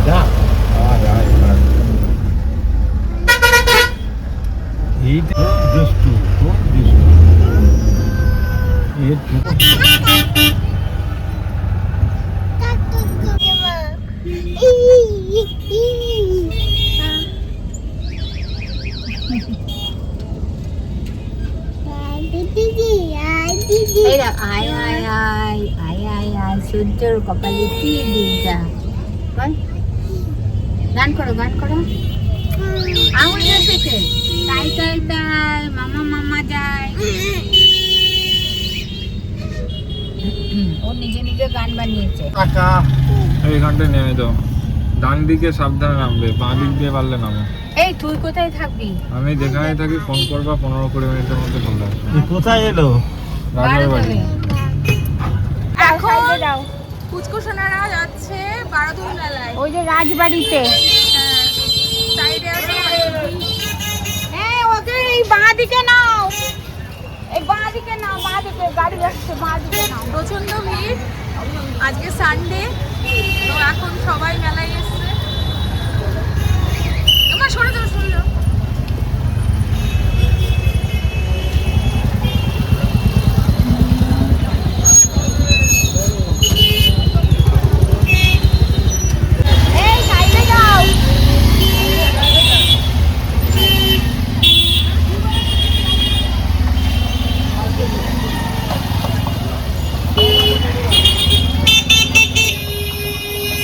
ডাক এইটা দুষ্টু খুব দুষ্টু সূর্যের কপালে কি দিনটা গান করো আঙুল এসেছে তাই তাই তাই মামা মামা যায় ও নিজে নিজে গান বানিয়েছে এই গানটা নেমে দাও ডান দিকে সাবধানে নামবে বাঁ দিক দিয়ে পারলে নামো এই তুই কোথায় থাকবি আমি যেখানে থাকি ফোন করবা 15-20 মিনিটের মধ্যে চলে আসবে কোথায় এলো রাজবাড়ি বাড়ি এখন যাও কুচকুশোনারা যাচ্ছে বারোদুল মেলায় ওই যে রাজবাড়িতে সাইডে আছে হ্যাঁ ওকে এই বাঁ দিকে নাও বাঁ দিকে গাড়ি আসছে বাঁ দিকে নাও প্রচন্ড ভিড় আজকে সানডে তো এখন সবাই মেলায় এসছে তোমার সরে যাও এই সাইডে যাও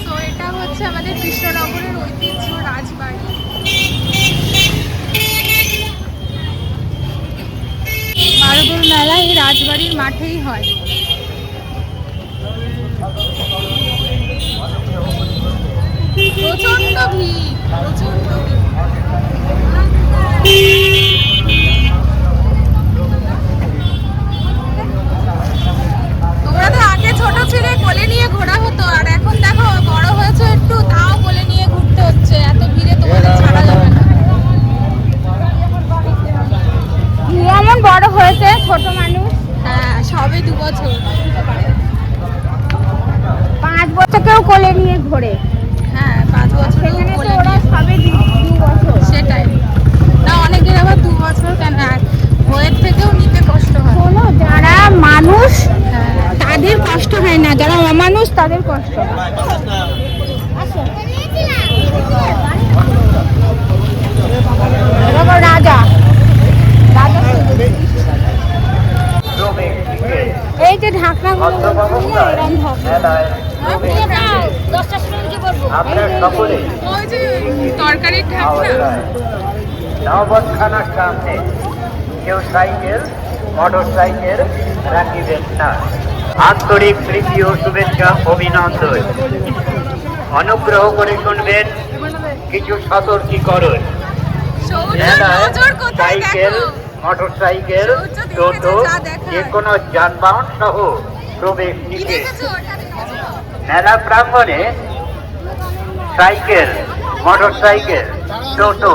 তো এটা হচ্ছে আমাদের কৃষ্ণনগরের ঐতিহ্য রাজবাড়ি বারোদুল মেলা এই রাজবাড়ির মাঠেই হয় প্রচন্ড ভিড় তোমরা তো আগে ছোট ছিলে কোলে নিয়ে ঘোরা হতো আর এখন দেখো বড় হয়েছে একটু তাও কোলে নিয়ে ঘুরতে হচ্ছে এত ভিড়ে তোমাদের ছাড়া যাবে না এমন বড় হয়েছে ছোট মানুষ হ্যাঁ সবে 2 বছর 5 বছরকেও কোলে নিয়ে ঘোরে হ্যাঁ 5 বছর সেখানে তো ওরা সবে 2 বছর সেটাই না অনেকের আবার 2 বছর কেন বইয়ের থেকেও নিতে কষ্ট হয় শোনো যারা মানুষ হ্যাঁ তাদের কষ্ট হয় না যারা অমানুষ তাদের কষ্ট হয় দেখো রাজা এই যে ঢাকনাগুলো এরকম ওই যে তরকারির ঢাকনা নবৎখানার সামনে কেউ সাইকেল মোটর সাইকেল রাখিবেন না আন্তরিক প্রীতি ও শুভেচ্ছা অভিনন্দন অনুগ্রহ করে শুনবেন কিছু সতর্কীকরণ সাইকেল মোটর সাইকেল টোটো যে কোনো যানবাহন সহ প্রবেশ নিষেধ মেলা প্রাঙ্গণে সাইকেল মোটর সাইকেল টোটো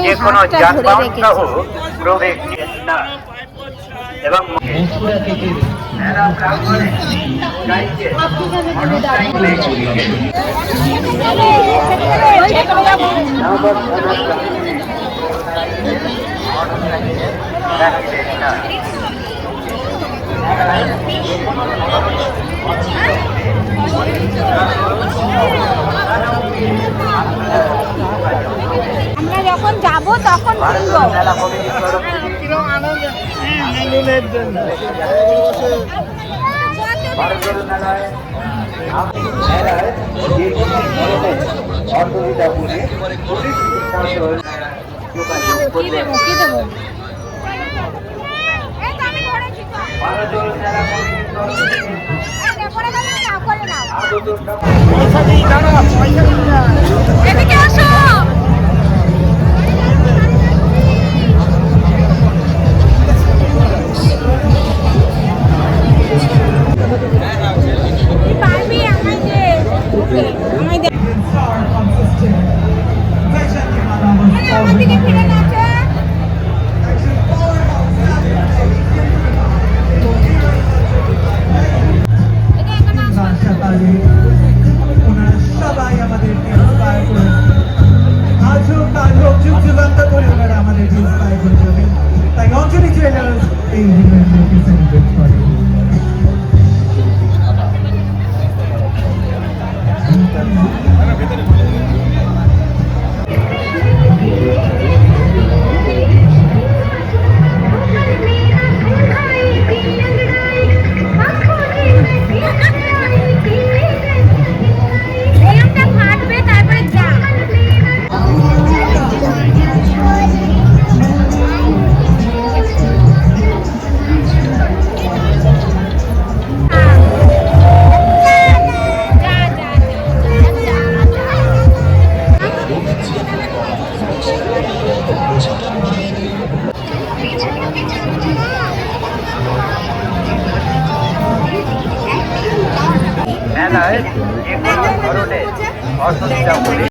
যে কোনো যানবাহন সহ প্রবেশ নিষেধ না এবং মেলা প্রাঙ্গণে সাইকেল মোটর সাইকেল রাখবেন না আমরা যখন যাব তখন বলবো মেলা কমিটির তরফ থেকে বারোদুল মেলায় মেলায় যে কোনো ধরনের অসুবিধা হলে পুলিশ প্রশাসন যোগাযোগ করবেন বারোদুল মেলা কমিটির তরফ থেকে এদিকে আসো পারবি আমার দিকে ফিরে নাচে সবাই আমাদেরকে মেলায় যে কোনো ধরনের অসুবিধা হলে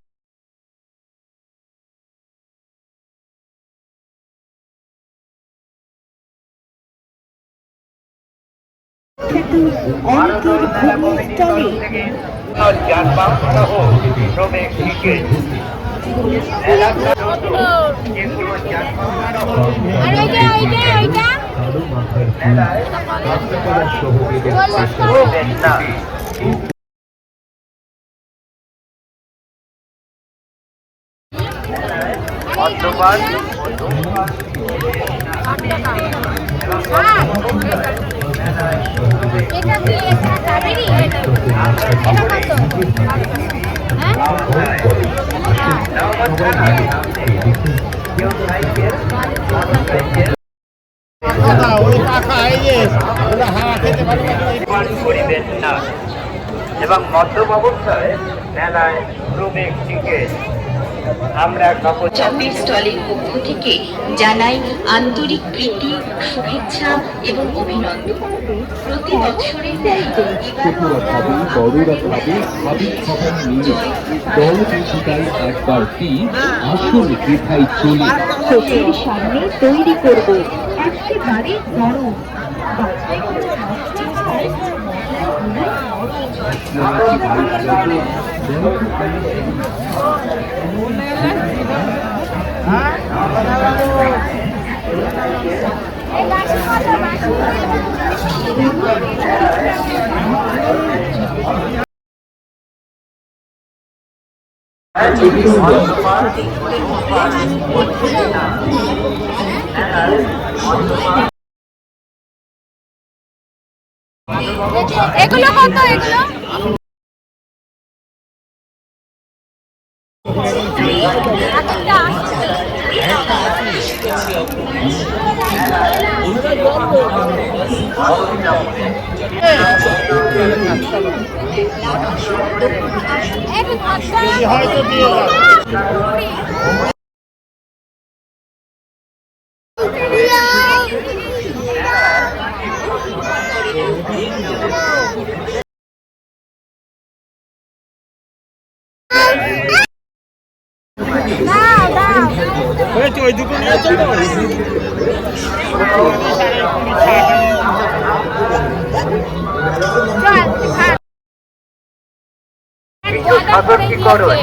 ভারতের মেলা কমিটির তরফ থেকে যানবাহন সহ শ্রমিক টিকিট এলাকার যে কোনো যানবাহন সহ আর ওইটা মেলায় করবেন না। মদ্যপান ও ধূমপান এটা কি এটা কাবেরি এটা কত করিবেন না এবং মদ্যপ অবস্থায় মেলায় প্রবেশ টিকিট আমরা কাপড় চাপের স্টলের পক্ষ থেকে জানাই আন্তরিক প্রীতি, শুভেচ্ছা এবং অভিনন্দন। প্রতি বছরের ন্যায় ছোটরা খাবে, বড়রা খাবে, খাবে সবাই মিলে। দল বেশিটাই একবার কি আসল বৃথাই চলে। চোখের সামনে তৈরি করব একেবারে গরম এই গাছে কত বাসি এগুলো কত এগুলো? হয়তো দিয়ে ওই দুটো নিয়ে চল সতর্কীকরণ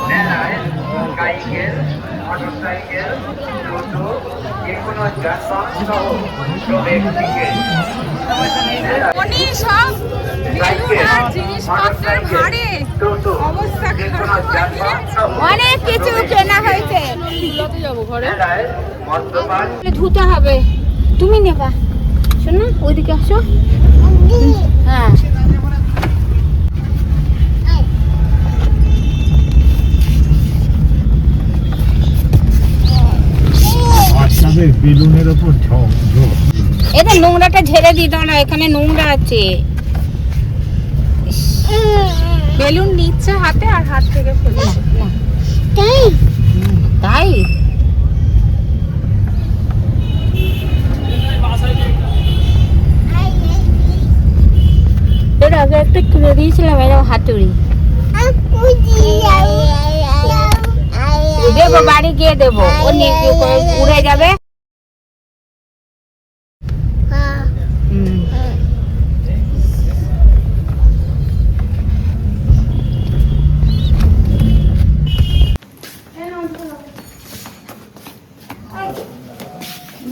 মেলায় সাইকেল, মোটরসাইকেল, টোটো, যে কোনো যানবাহন সহ প্রবেশ টিকিট উনি সব বেলুন আর জিনিসপত্রের ভারে টোটো, অবস্থা যে কোনো খারাপ যানবাহন সহ অনেক কিছু কেনা হয়েছে মেলায় মদ্যপান ধুতে হবে তুমি নেবা শোনো ওইদিকে আসো হ্যাঁ বাচ্চাদের বেলুনের ওপর ঝোঁক এটা নোংরাটা ঝেড়ে দিই দাও না এখানে নোংরা আছে বেলুন নিচ্ছে হাতে আর হাত থেকে ফেলছে। তাই এর আগে একটা কিনে দিয়েছিলাম এরকম হাতুড়ি দেবো বাড়ি গিয়ে দেবো ও নিজে করে উড়ে যাবে হুম।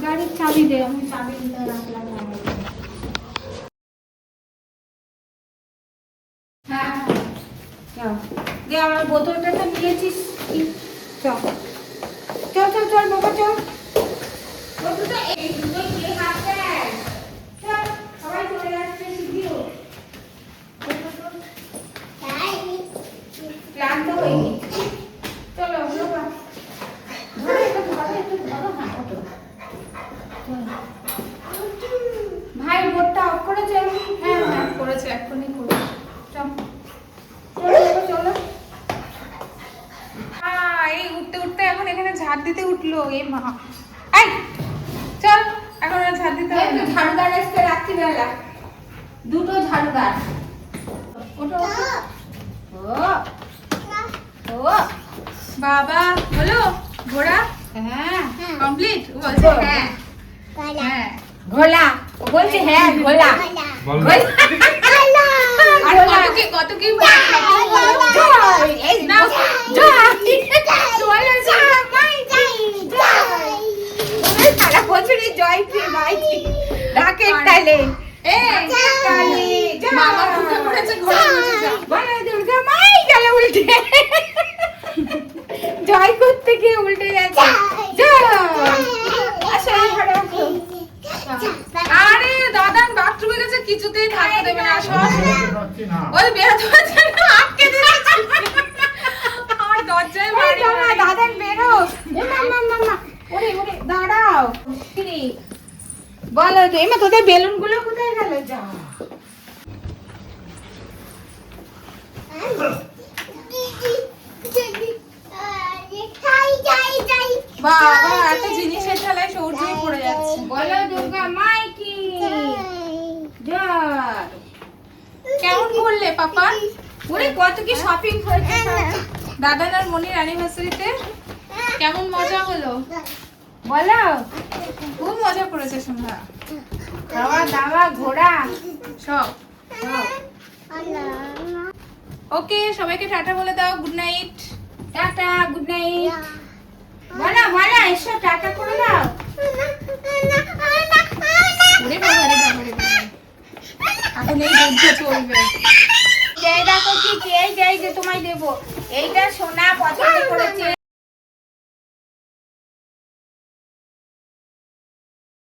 গাড়ির চাবি দে আমি চাবি দিতে রাখলাম হ্যাঁ হ্যাঁ দে আমার বোতলটা তো নিয়েছিস চল চল চল চল বাবা চল বোতলটা এই দুটো দিয়ে হাত দেয় চল সবাই চলে যাচ্ছে শিখিও ক্লান্ত হয়ে গেছি চলো বাবা ধরো একটু ধরো হ্যাঁ ওঠো ভাই বোর্ডটা অফ করেছে হ্যাঁ হ্যাঁ করেছে এখনই করে চল চলো চলো এই উঠতে উঠতে এখন এখানে ঝাড় দিতে উঠলো এই মা এই চল এখন আর ঝাড় দিতে হবে একটু না। ঝাড়ুদার এসছে রাত্রিবেলা, দুটো ঝাড়ুদার। ওঠো, ওঠো। ও ও বাবা হলো ঘোড়া হ্যাঁ কমপ্লিট বলছে হ্যাঁ হ্যাঁ ঘোলা, ও বলছে হ্যাঁ ঘোলা। বল আর কত কি জয়, এই না জয়, বলো জামাই জয়। ওরে সারা বছরই জয় কি ভাই কি ডাকের তালে, তালে জয়। মামা উঠে পড়েছে ঘোড়া বসেছে বলো দুর্গা মাই গেল উল্টে, জয় করতে গিয়ে উল্টে গেছে। জয় আসলে ঘরে আসো। আরে দাদান বাথরুমে গেছে কিছুতেই থাকতে দেবে না সব পাচ্ছি না ওই বেরোতে পারছে না আটকে দিয়েছে আর দরজায় এই বাড়ি জামা দাদান বেরো। এ মামা মামা, ওরে ওরে দাঁড়াও। কিরে বলো তো, এমা তোদের বেলুন গুলো কোথায় গেল? যা বাবা এত জিনিসের ঠেলায় সৌর্যই পড়ে যাচ্ছে বলো দুর্গা মাই কি জয়। কেমন করলে পাপা ওরে কত কি শপিং করেছে সব। দাদান আর মনির অ্যানিভার্সারিতে কেমন মজা হলো বলো খুব মজা করেছে সোনা খাওয়া দাওয়া ঘোড়া সব সব। ওকে সবাইকে টাটা বলে দাও good night tata good night. বলো বলো এসো টাটা করে দাও। ওরে বাবা রে বাবা রে বাবা। এখন এই যুদ্ধ চলবে এই দেখো কি এই যে তোমায় দেবো, এইটা সোনা পছন্দ করেছে,